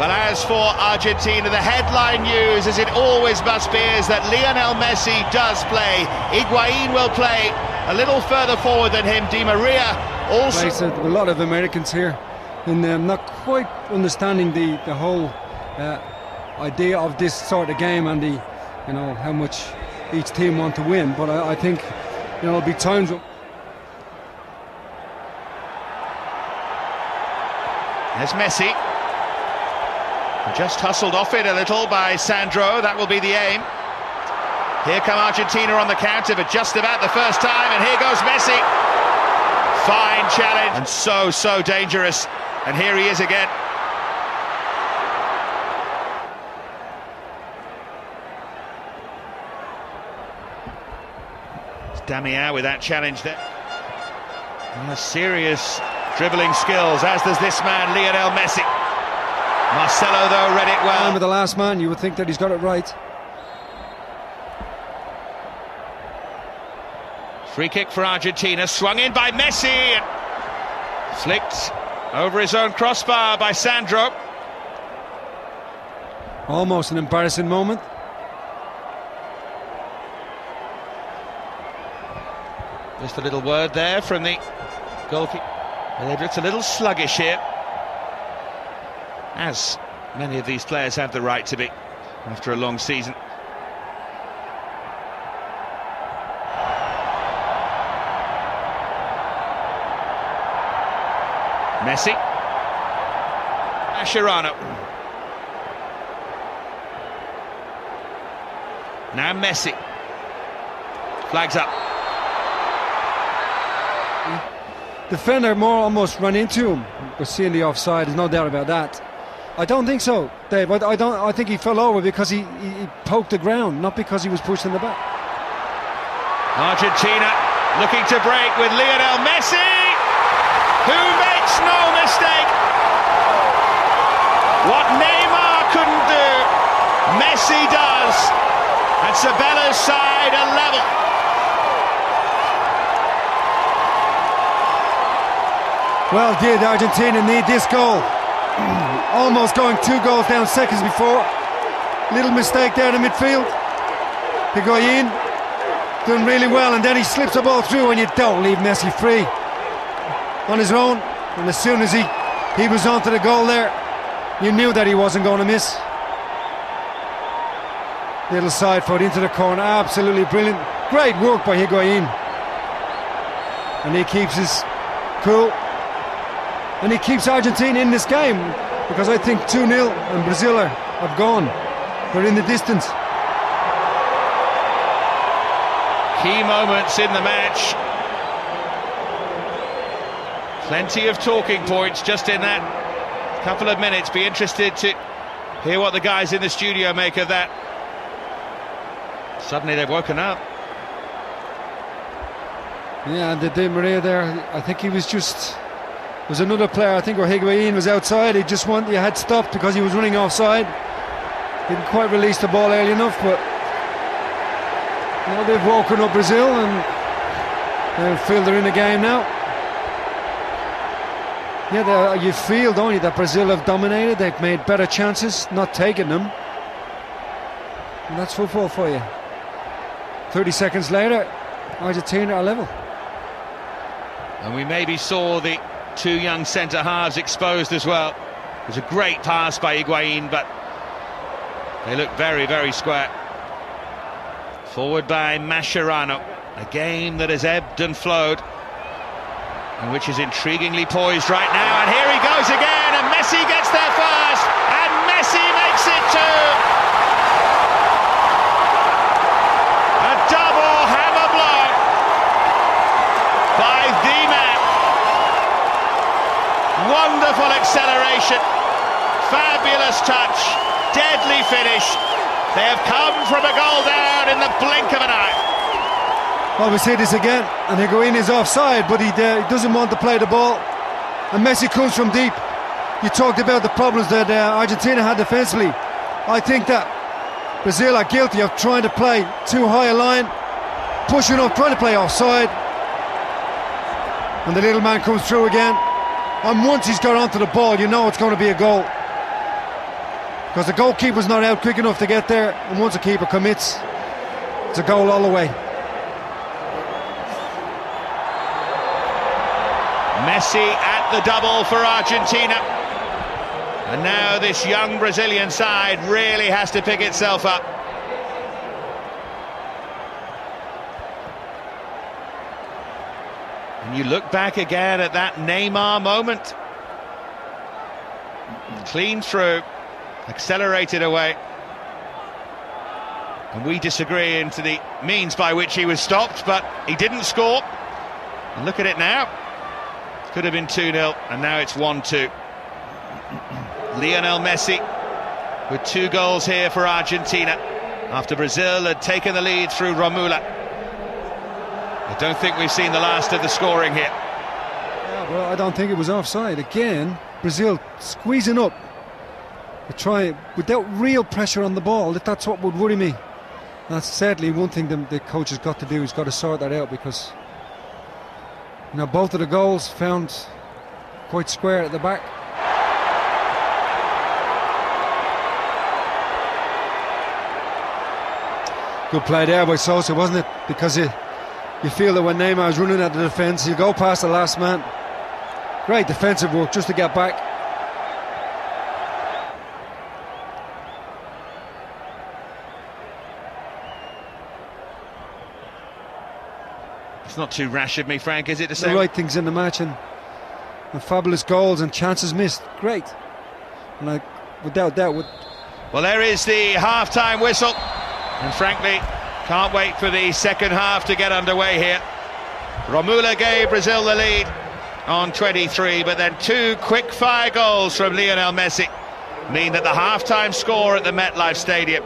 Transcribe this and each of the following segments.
Well, as for Argentina, the headline news, as it always must be, is that Lionel Messi does play. Higuain will play a little further forward than him. Di Maria also. A lot of Americans here, and not quite understanding the whole idea of this sort of game and how much each team want to win. But I think there'll be times. There's Messi. Just hustled off it a little by Sandro. That will be the aim. Here come Argentina on the counter, but just about the first time, and here goes Messi. Fine challenge, and so dangerous. And here he is again. It's Damian with that challenge there. Serious dribbling skills, as does this man, Lionel Messi. Marcelo, though, read it well. With the last man, you would think that he's got it right. Free kick for Argentina, swung in by Messi, flicked over his own crossbar by Sandro. Almost an embarrassing moment. Just a little word there from the goalkeeper. It's a little sluggish here, as many of these players have the right to be after a long season. Messi. Mascherano. Now Messi. Flags up. Defender almost ran into him. We're seeing the offside, there's no doubt about that. I don't think so, Dave. I think he fell over because he poked the ground, not because he was pushed in the back. Argentina looking to break with Lionel Messi, who makes no mistake. What Neymar couldn't do, Messi does. And Sabella's side are level. Well, did Argentina need this goal? Almost going 2 goals down seconds before. Little mistake there in the midfield. Higuain doing really well, and then he slips the ball through, and you don't leave Messi free on his own. And as soon as he was onto the goal there, you knew that he wasn't going to miss. Little side foot into the corner, absolutely brilliant. Great work by Higuain. And he keeps his cool. And he keeps Argentina in this game, because I think 2-0 and Brazil have gone. They're in the distance. Key moments in the match. Plenty of talking points just in that couple of minutes. Be interested to hear what the guys in the studio make of that. Suddenly they've woken up. Yeah, and the Di Maria there, I think he was just... There was another player, I think, where Higuain was outside. He had stopped because he was running offside. Didn't quite release the ball early enough, but now they've woken up Brazil, and they feel they're in the game now. Yeah, you feel, don't you, that Brazil have dominated. They've made better chances, not taking them. And that's football for you. 30 seconds later, Argentina are level. And we maybe saw the 2 young centre-halves exposed as well. It was a great pass by Higuain, but they look very square. Forward by Mascherano. A game that has ebbed and flowed, and which is intriguingly poised right now. And here he goes again, and Messi gets there first, and Messi makes it too. A double hammer blow by the man. Wonderful acceleration, fabulous touch, deadly finish. They have come from a goal down in the blink of an eye. Well, we see this again, and Higuain is offside, but he doesn't want to play the ball, and Messi comes from deep. You talked about the problems that Argentina had defensively. I think that Brazil are guilty of trying to play too high a line, pushing up, trying to play offside, and the little man comes through again. And once he's got onto the ball, you know it's going to be a goal. because the goalkeeper's not out quick enough to get there, and once the keeper commits, it's a goal all the way. Messi at the double for Argentina. And now this young Brazilian side really has to pick itself up. And you look back again at that Neymar moment. Clean through, accelerated away. And we disagree into the means by which he was stopped, but he didn't score. And look at it now. Could have been 2-0, and now it's 1-2. Lionel Messi with 2 goals here for Argentina after Brazil had taken the lead through Romula. I don't think we've seen the last of the scoring here. Yeah, well, I don't think it was offside. Again, Brazil squeezing up to try without real pressure on the ball. That's what would worry me. That's certainly one thing the coach has got to do. He's got to sort that out, because both of the goals found quite square at the back. Good play there by Sosa, wasn't it? Because you feel that when Neymar's running at the defence, he'll go past the last man. Great defensive work just to get back. It's not too rash of me, Frank, is it, to say? The right things in the match, and fabulous goals and chances missed. Great. And without doubt would... Well, there is the half-time whistle. And frankly, can't wait for the second half to get underway here. Romula gave Brazil the lead on 23, but then 2 quick-fire goals from Lionel Messi mean that the half-time score at the MetLife Stadium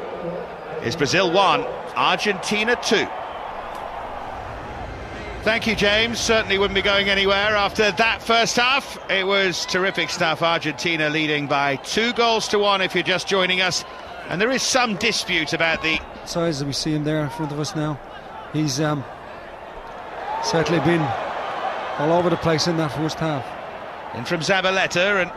is Brazil 1, Argentina 2. Thank you, James. Certainly wouldn't be going anywhere after that first half. It was terrific stuff. Argentina leading by 2-1 if you're just joining us. And there is some dispute about the size that we see him there in front of us now. He's certainly been all over the place in that first half. In from Zabaleta, and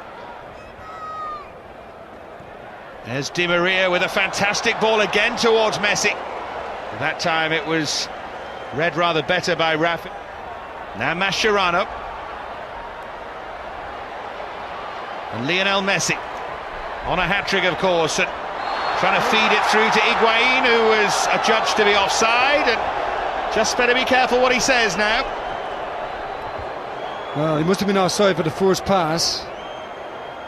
there's Di Maria with a fantastic ball again towards Messi. That time it was read rather better by Rafa. Now Mascherano. And Lionel Messi on a hat-trick, of course, and trying to feed it through to Higuain, who was adjudged to be offside, and just better be careful what he says now. Well, he must have been offside for the first pass.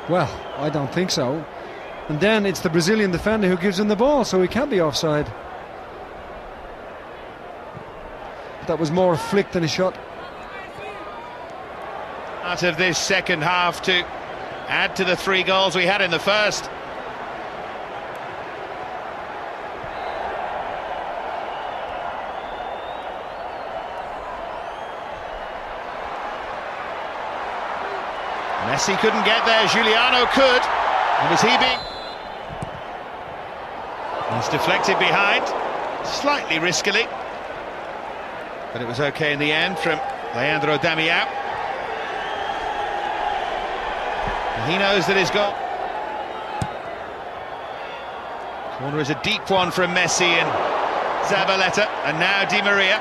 Well, I don't think so. And then it's the Brazilian defender who gives him the ball, so he can't be offside. That was more a flick than a shot. Out of this second half to add to the 3 goals we had in the first. Messi couldn't get there, Giuliano could. And was he being... He's deflected behind, slightly riskily. But it was okay in the end from Leandro Damião. And he knows that his goal. Corner is a deep one from Messi and Zabaleta. And now Di Maria.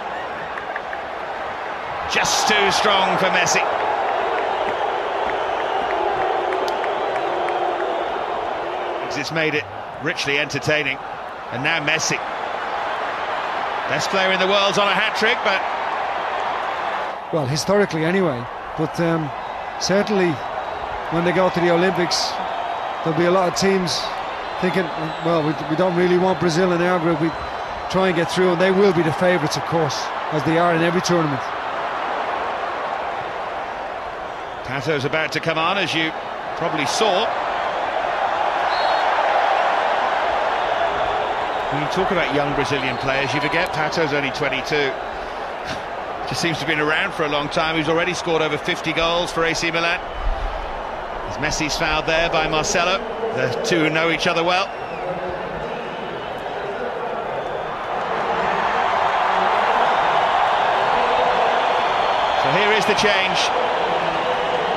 Just too strong for Messi. It's made it richly entertaining. And now Messi. Best player in the world's on a hat-trick, but... Well, historically anyway. But certainly when they go to the Olympics, there'll be a lot of teams thinking, well, we don't really want Brazil in our group. We try and get through, and they will be the favourites, of course, as they are in every tournament. Pato's about to come on, as you probably saw. When you talk about young Brazilian players, you forget Pato's only 22. Just seems to have been around for a long time. He's already scored over 50 goals for AC Milan. As Messi's fouled there by Marcelo. The two who know each other well. So here is the change.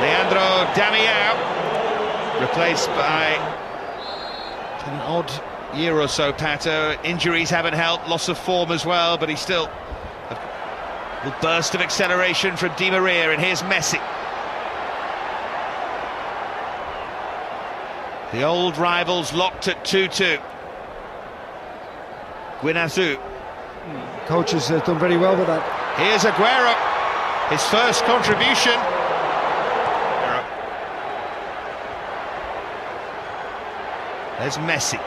Leandro Damião, replaced by An odd year or so, Pato. Injuries haven't helped, loss of form as well, but he's still a little burst of acceleration from Di Maria, and here's Messi. The old rivals locked at 2-2. Guinazu. Coach has done very well with that. Here's Aguero, his first contribution. There's Messi.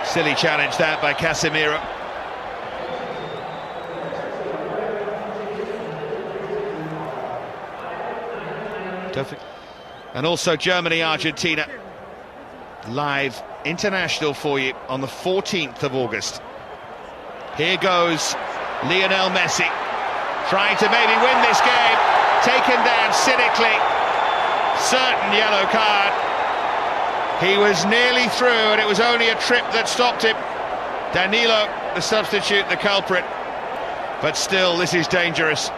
Silly challenge that by Casemiro. And also Germany-Argentina. Live international for you on the 14th of August. Here goes Lionel Messi, trying to maybe win this game. Taken down cynically. Certain yellow card. He was nearly through, and it was only a trip that stopped him. Danilo, the substitute, the culprit. But still, this is dangerous.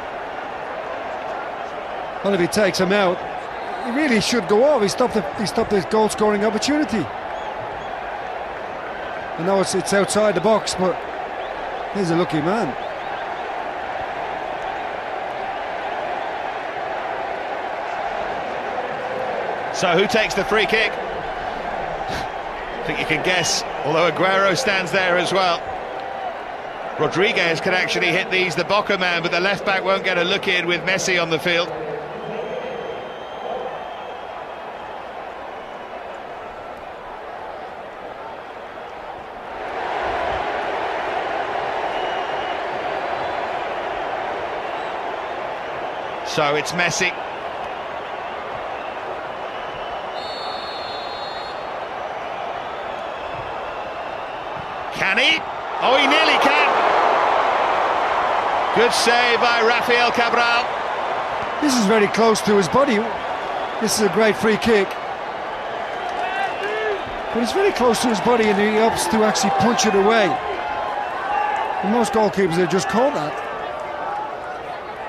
Well, if he takes him out, he really should go off. He stopped the goal-scoring opportunity. I know it's outside the box, but he's a lucky man. So who takes the free kick? I think you can guess, although Aguero stands there as well. Rodriguez can actually hit these, the Boca man, but the left-back won't get a look in with Messi on the field. So it's Messi. Can he? Oh, he nearly can. Good save by Rafael Cabral. This is very close to his body. This is a great free kick. But it's very close to his body, and he opts to actually punch it away. And most goalkeepers have just caught that.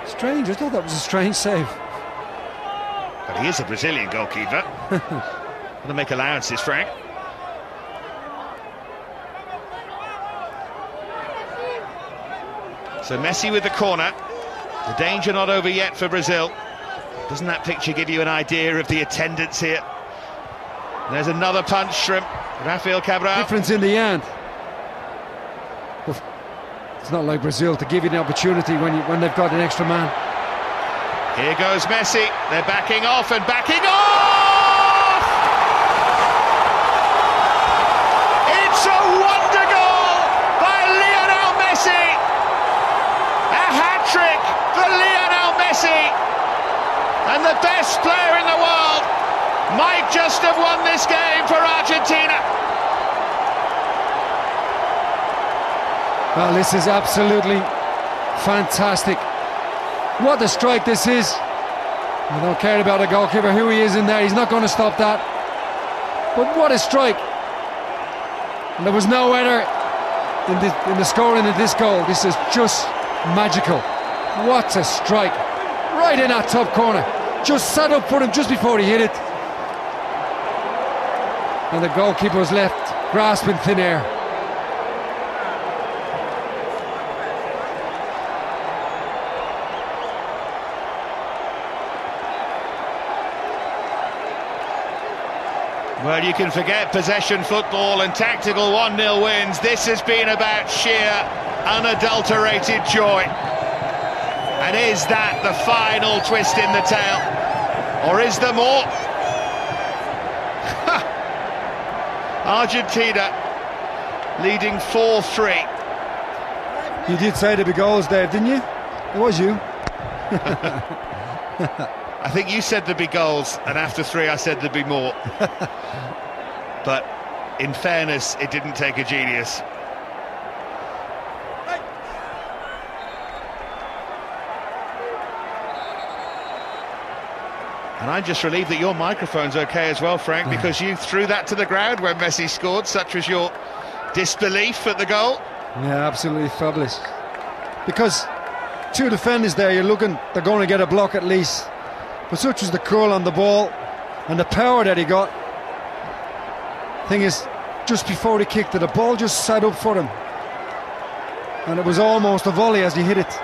Strange, I thought that was a strange save. But he is a Brazilian goalkeeper. Gonna make allowances, Frank. So Messi with the corner. The danger not over yet for Brazil. Doesn't that picture give you an idea of the attendance here? And there's another punch from Rafael Cabral. Difference in the end. It's not like Brazil to give you the opportunity when they've got an extra man. Here goes Messi. They're backing off and backing off! It's a wonder goal by Lionel Messi! A hat-trick for Lionel Messi! And the best player in the world might just have won this game for Argentina. Well, this is absolutely fantastic. What a strike this is. I don't care about a goalkeeper, who he is in there. He's not going to stop that. But what a strike. And there was no error in the scoring of this goal. This is just magical. What a strike. Right in that top corner. Just set up for him just before he hit it. And the goalkeeper was left grasping thin air. Well, you can forget possession football and tactical 1-0 wins. This has been about sheer, unadulterated joy. And is that the final twist in the tail? Or is there more? Argentina leading 4-3. You did say there'd be goals, Dave, didn't you? It was you. I think you said there'd be goals, and after 3 I said there'd be more. But in fairness, it didn't take a genius. And I'm just relieved that your microphone's okay as well, Frank, because you threw that to the ground when Messi scored. Such was your disbelief at the goal. Yeah, absolutely fabulous. Because 2 defenders there, you're looking, they're going to get a block at least. But such was the curl on the ball and the power that he got. Thing is, just before he kicked it, the ball just sat up for him. And it was almost a volley as he hit it.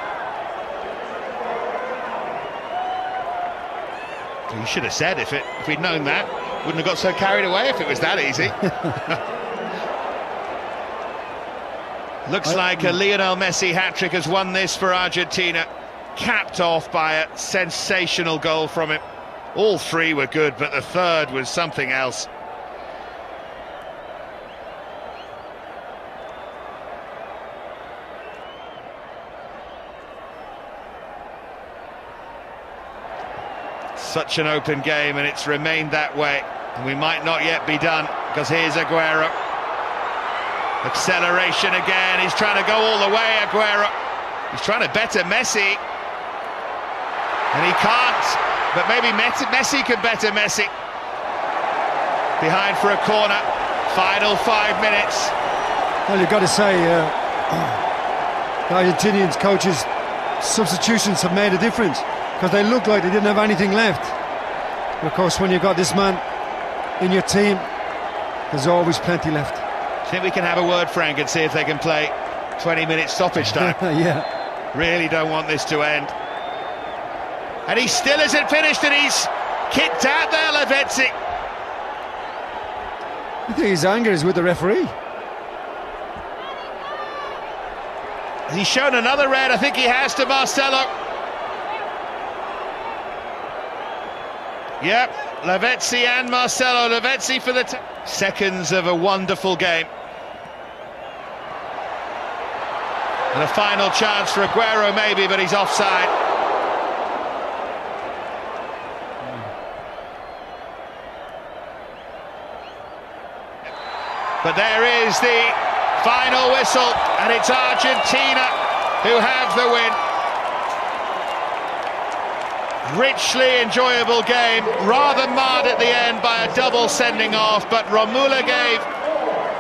You should have said if we'd known that. Wouldn't have got so carried away if it was that easy. Looks like a Lionel Messi hat-trick has won this for Argentina. Capped off by a sensational goal from him. All three were good, but the third was something else. Such an open game, and it's remained that way. And we might not yet be done, because here's Aguero. Acceleration again, he's trying to go all the way, Aguero. He's trying to better Messi. And he can't, but maybe Messi could better Messi. Behind for a corner, final 5 minutes. Well, you've got to say, the Argentinians coaches' substitutions have made a difference, because they looked like they didn't have anything left. But of course, when you've got this man in your team, there's always plenty left. I think we can have a word, Frank, and see if they can play 20-minute stoppage time. Yeah. Really don't want this to end. And he still isn't finished, and he's kicked out there, Lavezzi. I think his anger is with the referee. He's shown another red, I think he has, to Marcelo. Yep, Lavezzi and Marcelo. Lavezzi for the seconds of a wonderful game. And a final chance for Aguero maybe, but he's offside. But there is the final whistle, and it's Argentina who have the win. Richly enjoyable game, rather marred at the end by a double sending off, but Romula gave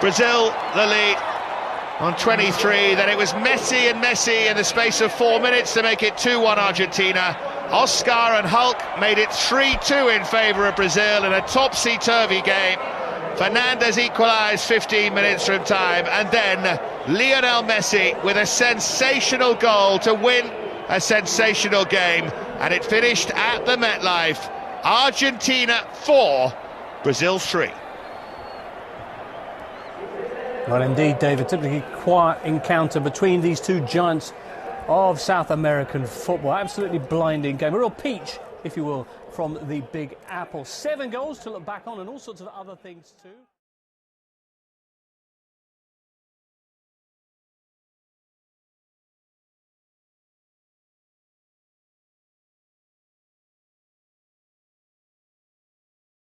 Brazil the lead on 23. Then it was Messi and Messi in the space of 4 minutes to make it 2-1 Argentina. Oscar and Hulk made it 3-2 in favour of Brazil in a topsy-turvy game. Fernandez equalised 15 minutes from time, and then Lionel Messi with a sensational goal to win a sensational game, and it finished at the MetLife. Argentina 4, Brazil 3. Well, indeed, David, typically quiet encounter between these two giants of South American football. Absolutely blinding game, a real peach, if you will, from the Big Apple. 7 goals to look back on, and all sorts of other things too.